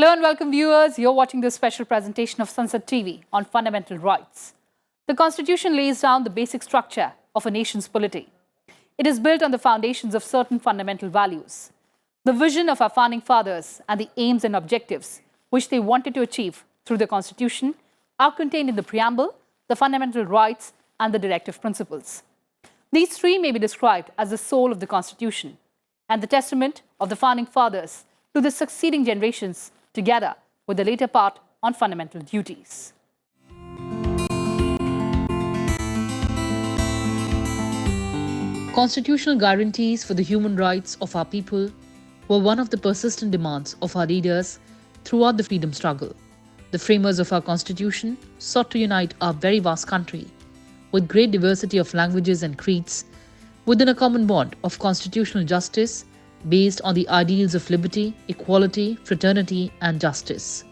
Hello and welcome viewers. You're watching this special presentation of Sansad TV on fundamental rights. The Constitution lays down the basic structure of a nation's polity. It is built on the foundations of certain fundamental values. The vision of our founding fathers and the aims and objectives which they wanted to achieve through the Constitution are contained in the preamble, the fundamental rights and the directive principles. These three may be described as the soul of the Constitution and the testament of the founding fathers to the succeeding generations, together with the later part on fundamental duties. Constitutional guarantees for the human rights of our people were one of the persistent demands of our leaders throughout the freedom struggle. The framers of our Constitution sought to unite our very vast country with great diversity of languages and creeds within a common bond of constitutional justice based on the ideals of liberty, equality, fraternity, and justice.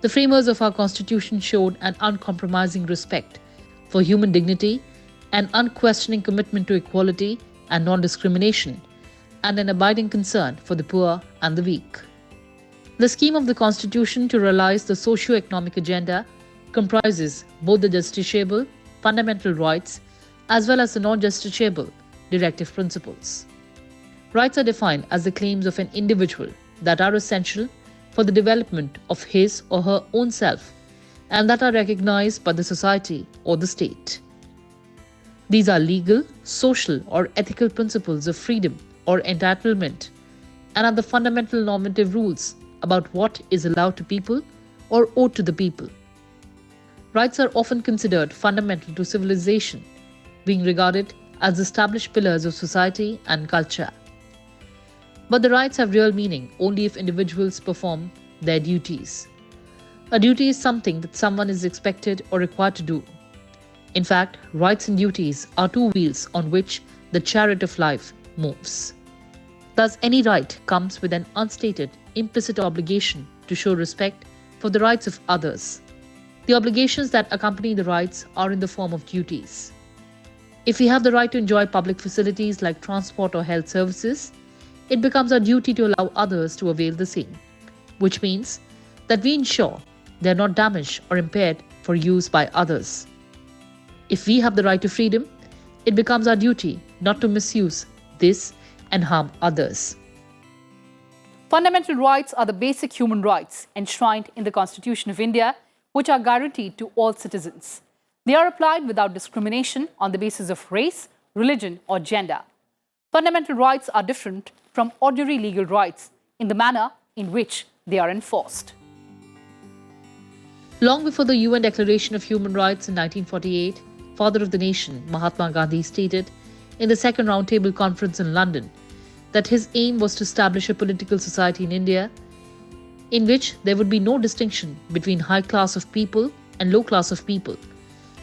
The framers of our Constitution showed an uncompromising respect for human dignity, an unquestioning commitment to equality and non-discrimination, and an abiding concern for the poor and the weak. The scheme of the Constitution to realize the socio-economic agenda comprises both the justiciable, fundamental rights, as well as the non-justiciable, directive principles. Rights are defined as the claims of an individual that are essential for the development of his or her own self and that are recognized by the society or the state. These are legal, social, or ethical principles of freedom or entitlement and are the fundamental normative rules about what is allowed to people or owed to the people. Rights are often considered fundamental to civilization, being regarded as established pillars of society and culture. But the rights have real meaning only if individuals perform their duties. A duty is something that someone is expected or required to do. In fact, rights and duties are two wheels on which the chariot of life moves. Thus, any right comes with an unstated, implicit obligation to show respect for the rights of others. The obligations that accompany the rights are in the form of duties. If we have the right to enjoy public facilities like transport or health services, it becomes our duty to allow others to avail the same, which means that we ensure they are not damaged or impaired for use by others. If we have the right to freedom, it becomes our duty not to misuse this and harm others. Fundamental rights are the basic human rights enshrined in the Constitution of India, which are guaranteed to all citizens. They are applied without discrimination on the basis of race, religion, or gender. Fundamental rights are different from ordinary legal rights in the manner in which they are enforced. Long before the UN Declaration of Human Rights in 1948, Father of the Nation Mahatma Gandhi stated in the Second Roundtable Conference in London that his aim was to establish a political society in India in which there would be no distinction between high class of people and low class of people,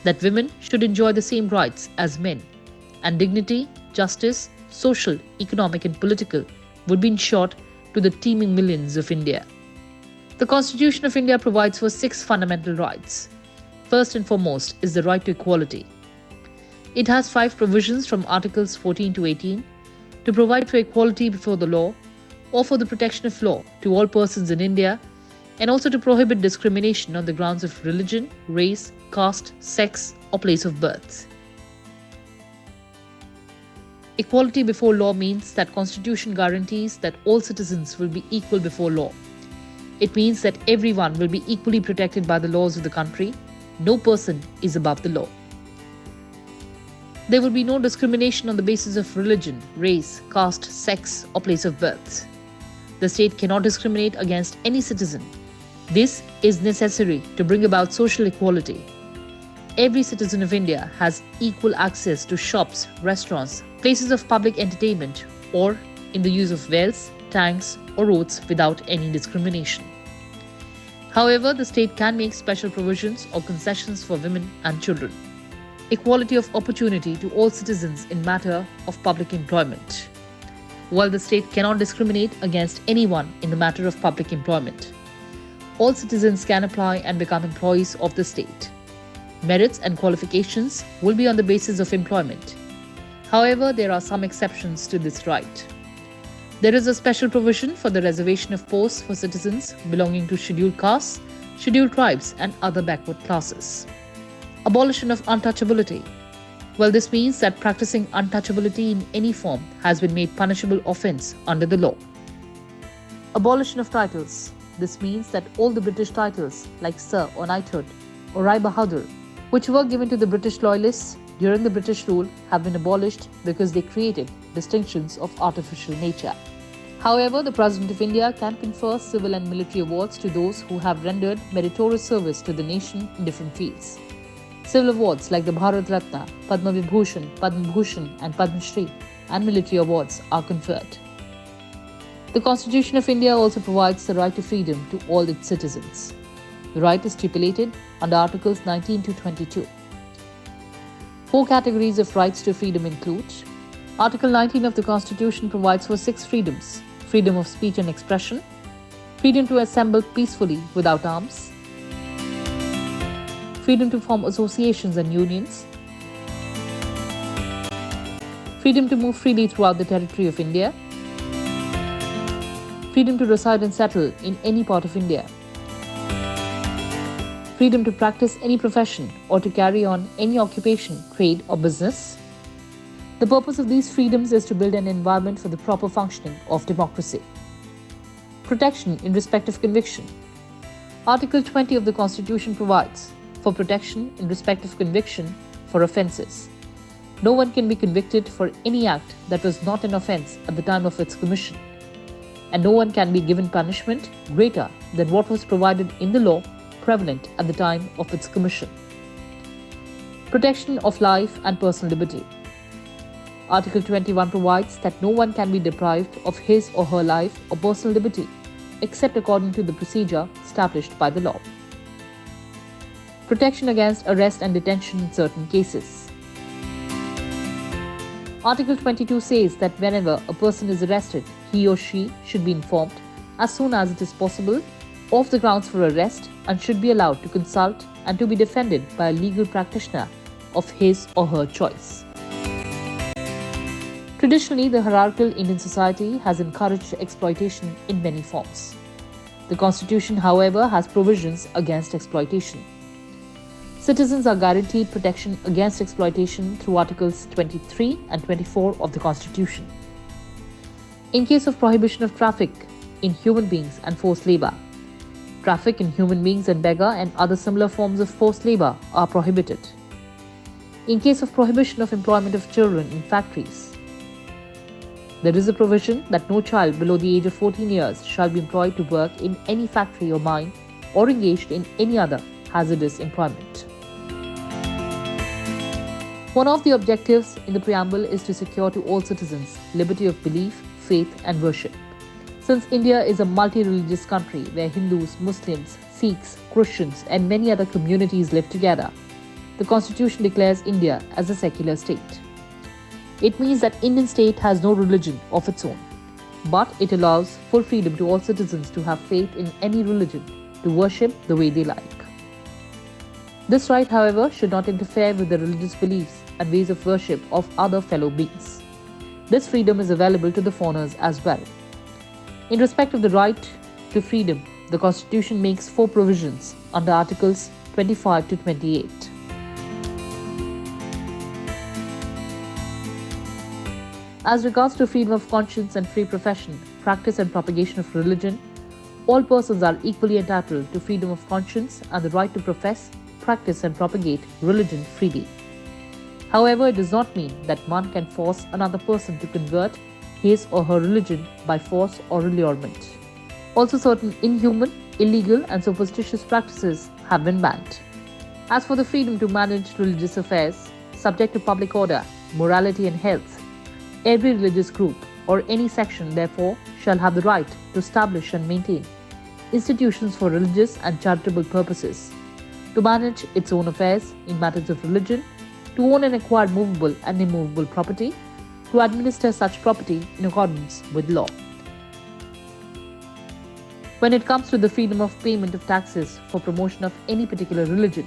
that women should enjoy the same rights as men, and dignity, justice, social, economic and political would be ensured to the teeming millions of India. The Constitution of India provides for 6 fundamental rights. First and foremost is the right to equality. It has 5 provisions from Articles 14 to 18 to provide for equality before the law or for the protection of law to all persons in India, and also to prohibit discrimination on the grounds of religion, race, caste, sex or place of birth. Equality before law means that Constitution guarantees that all citizens will be equal before law. It means that everyone will be equally protected by the laws of the country. No person is above the law. There will be no discrimination on the basis of religion, race, caste, sex, or place of birth. The state cannot discriminate against any citizen. This is necessary to bring about social equality. Every citizen of India has equal access to shops, restaurants, places of public entertainment, or in the use of wells, tanks, or roads without any discrimination. However, the state can make special provisions or concessions for women and children. Equality of opportunity to all citizens in matter of public employment. While the state cannot discriminate against anyone in the matter of public employment, all citizens can apply and become employees of the state. Merits and qualifications will be on the basis of employment. However, there are some exceptions to this right. There is a special provision for the reservation of posts for citizens belonging to scheduled castes, scheduled tribes, and other backward classes. Abolition of untouchability. Well, this means that practicing untouchability in any form has been made punishable offence under the law. Abolition of titles. This means that all the British titles like Sir or Knighthood or Rai Bahadur, which were given to the British loyalists during the British rule, have been abolished because they created distinctions of artificial nature. However, the President of India can confer civil and military awards to those who have rendered meritorious service to the nation in different fields. Civil awards like the Bharat Ratna, Padma Vibhushan, Padma Bhushan and Padma Shri and military awards are conferred. The Constitution of India also provides the right to freedom to all its citizens. The right is stipulated under Articles 19 to 22. 4 categories of rights to freedom include: Article 19 of the Constitution provides for 6 freedoms: freedom of speech and expression, freedom to assemble peacefully without arms, freedom to form associations and unions, freedom to move freely throughout the territory of India, freedom to reside and settle in any part of India, freedom to practice any profession or to carry on any occupation, trade or business. The purpose of these freedoms is to build an environment for the proper functioning of democracy. Protection in respect of conviction. Article 20 of the Constitution provides for protection in respect of conviction for offences. No one can be convicted for any act that was not an offence at the time of its commission, and no one can be given punishment greater than what was provided in the law prevalent at the time of its commission. Protection of life and personal liberty. Article 21 provides that no one can be deprived of his or her life or personal liberty except according to the procedure established by the law. Protection against arrest and detention in certain cases. Article 22 says that whenever a person is arrested, he or she should be informed as soon as it is possible of the grounds for arrest and should be allowed to consult and to be defended by a legal practitioner of his or her choice. Traditionally, the hierarchical Indian society has encouraged exploitation in many forms. The Constitution, however, has provisions against exploitation. Citizens are guaranteed protection against exploitation through Articles 23 and 24 of the Constitution. In case of prohibition of traffic in human beings and forced labour, traffic in human beings and beggar and other similar forms of forced labour are prohibited. In case of prohibition of employment of children in factories, there is a provision that no child below the age of 14 years shall be employed to work in any factory or mine or engaged in any other hazardous employment. One of the objectives in the preamble is to secure to all citizens liberty of belief, faith and worship. Since India is a multi-religious country where Hindus, Muslims, Sikhs, Christians and many other communities live together, the Constitution declares India as a secular state. It means that Indian state has no religion of its own, but it allows full freedom to all citizens to have faith in any religion, to worship the way they like. This right, however, should not interfere with the religious beliefs and ways of worship of other fellow beings. This freedom is available to the foreigners as well. In respect of the right to freedom, the Constitution makes 4 provisions under Articles 25 to 28. As regards to freedom of conscience and free profession, practice and propagation of religion, all persons are equally entitled to freedom of conscience and the right to profess, practice and propagate religion freely. However, it does not mean that one can force another person to convert his or her religion by force or allurement. Also, certain inhuman, illegal and superstitious practices have been banned. As for the freedom to manage religious affairs, subject to public order, morality and health, every religious group or any section, therefore, shall have the right to establish and maintain institutions for religious and charitable purposes, to manage its own affairs in matters of religion, to own and acquire movable and immovable property, to administer such property in accordance with law. When it comes to the freedom of payment of taxes for promotion of any particular religion,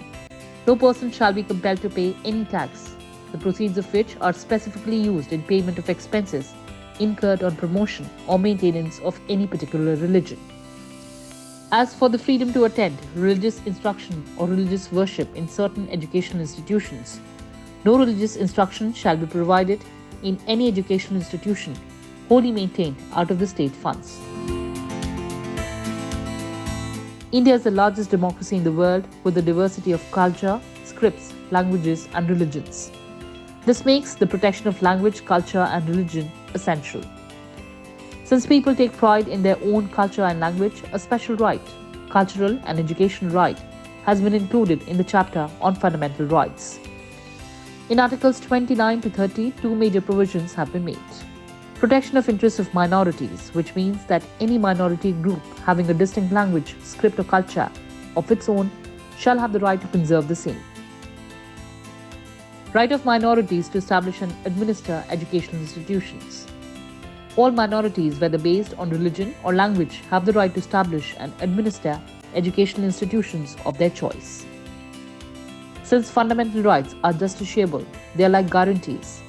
no person shall be compelled to pay any tax, the proceeds of which are specifically used in payment of expenses incurred on promotion or maintenance of any particular religion. As for the freedom to attend religious instruction or religious worship in certain educational institutions, no religious instruction shall be provided in any educational institution wholly maintained out of the state funds. India is the largest democracy in the world with a diversity of culture, scripts, languages, and religions. This makes the protection of language, culture, and religion essential. Since people take pride in their own culture and language, a special right, cultural and educational right, has been included in the chapter on fundamental rights. In Articles 29 to 30, two major provisions have been made. Protection of interests of minorities, which means that any minority group having a distinct language, script, or culture of its own shall have the right to conserve the same. Right of minorities to establish and administer educational institutions. All minorities, whether based on religion or language, have the right to establish and administer educational institutions of their choice. Since fundamental rights are justiciable, they are like guarantees.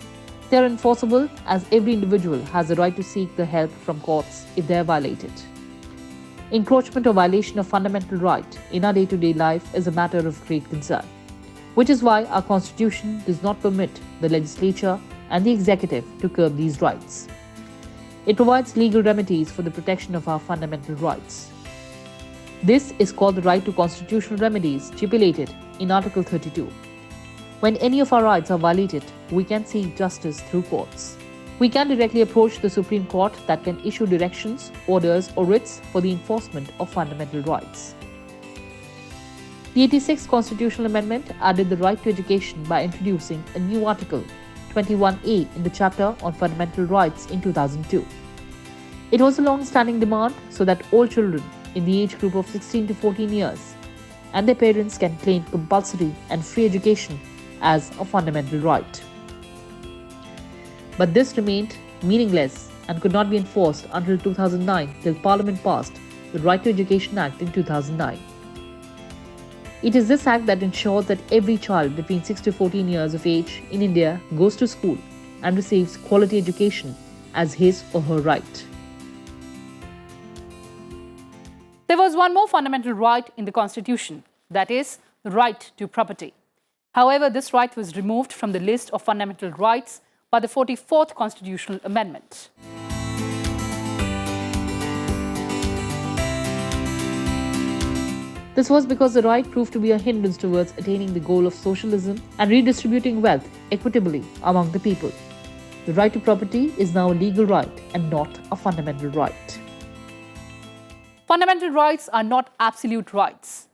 They are enforceable as every individual has the right to seek the help from courts if they are violated. Encroachment or violation of fundamental right in our day-to-day life is a matter of great concern, which is why our Constitution does not permit the legislature and the executive to curb these rights. It provides legal remedies for the protection of our fundamental rights. This is called the right to constitutional remedies stipulated in Article 32. When any of our rights are violated, we can seek justice through courts. We can directly approach the Supreme Court that can issue directions, orders, or writs for the enforcement of fundamental rights. The 86th Constitutional Amendment added the right to education by introducing a new Article 21A in the chapter on fundamental rights in 2002. It was a long-standing demand so that all children in the age group of 16 to 14 years and their parents can claim compulsory and free education as a fundamental right. But this remained meaningless and could not be enforced until 2009 till Parliament passed the Right to Education Act in 2009. It is this act that ensures that every child between 6 to 14 years of age in India goes to school and receives quality education as his or her right. There was one more fundamental right in the Constitution, that is, the right to property. However, this right was removed from the list of fundamental rights by the 44th Constitutional Amendment. This was because the right proved to be a hindrance towards attaining the goal of socialism and redistributing wealth equitably among the people. The right to property is now a legal right and not a fundamental right. Fundamental rights are not absolute rights.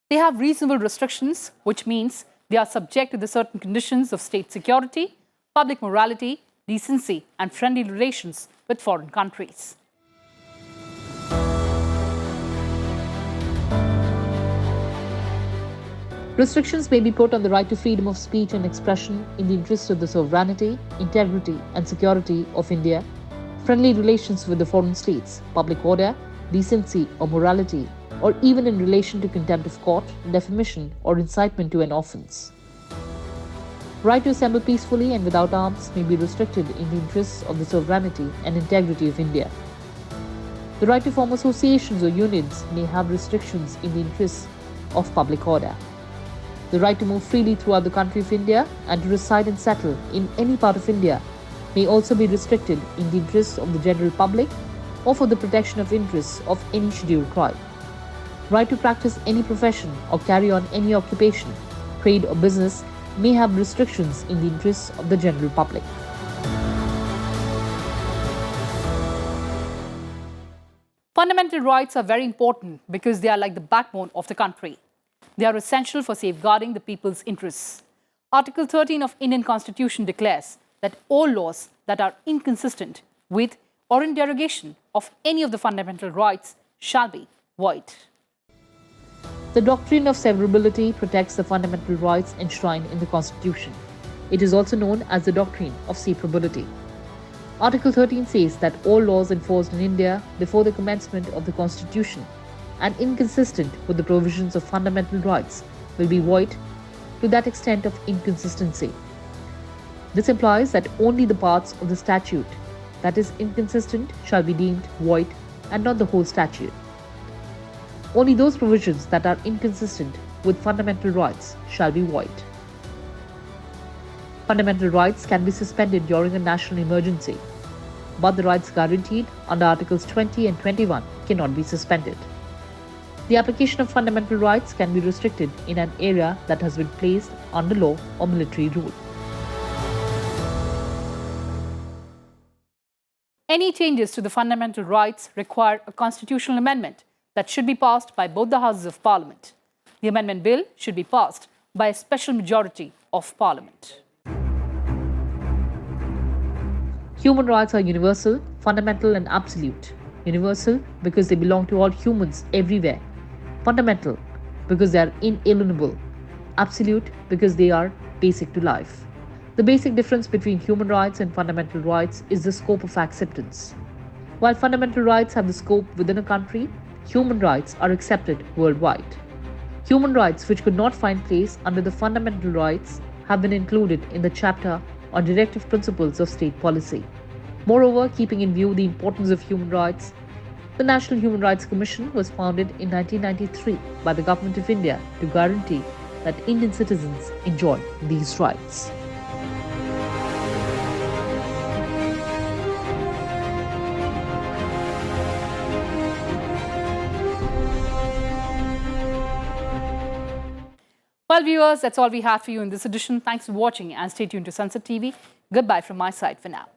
They have reasonable restrictions, which means they are subject to the certain conditions of state security, public morality, decency, and friendly relations with foreign countries. Restrictions may be put on the right to freedom of speech and expression in the interest of the sovereignty, integrity, and security of India, friendly relations with the foreign states, public order, decency or morality, or even in relation to contempt of court, defamation, or incitement to an offence. Right to assemble peacefully and without arms may be restricted in the interests of the sovereignty and integrity of India. The right to form associations or unions may have restrictions in the interests of public order. The right to move freely throughout the country of India and to reside and settle in any part of India may also be restricted in the interests of the general public or for the protection of interests of any scheduled tribe. Right to practice any profession or carry on any occupation, trade or business may have restrictions in the interests of the general public. Fundamental rights are very important because they are like the backbone of the country. They are essential for safeguarding the people's interests. Article 13 of Indian Constitution declares that all laws that are inconsistent with or in derogation of any of the fundamental rights shall be void. The doctrine of severability protects the fundamental rights enshrined in the Constitution. It is also known as the doctrine of separability. Article 13 says that all laws enforced in India before the commencement of the Constitution and inconsistent with the provisions of fundamental rights will be void to that extent of inconsistency. This implies that only the parts of the statute that is inconsistent shall be deemed void and not the whole statute. Only those provisions that are inconsistent with fundamental rights shall be void. Fundamental rights can be suspended during a national emergency, but the rights guaranteed under Articles 20 and 21 cannot be suspended. The application of fundamental rights can be restricted in an area that has been placed under law or military rule. Any changes to the fundamental rights require a constitutional amendment that should be passed by both the Houses of Parliament. The amendment bill should be passed by a special majority of Parliament. Human rights are universal, fundamental and absolute. Universal because they belong to all humans everywhere. Fundamental because they are inalienable. Absolute because they are basic to life. The basic difference between human rights and fundamental rights is the scope of acceptance. While fundamental rights have the scope within a country, human rights are accepted worldwide. Human rights which could not find place under the fundamental rights have been included in the chapter on directive principles of state policy. Moreover, keeping in view the importance of human rights, the National Human Rights Commission was founded in 1993 by the Government of India to guarantee that Indian citizens enjoy these rights. Well, viewers, that's all we have for you in this edition. Thanks for watching and stay tuned to Sansad TV. Goodbye from my side for now.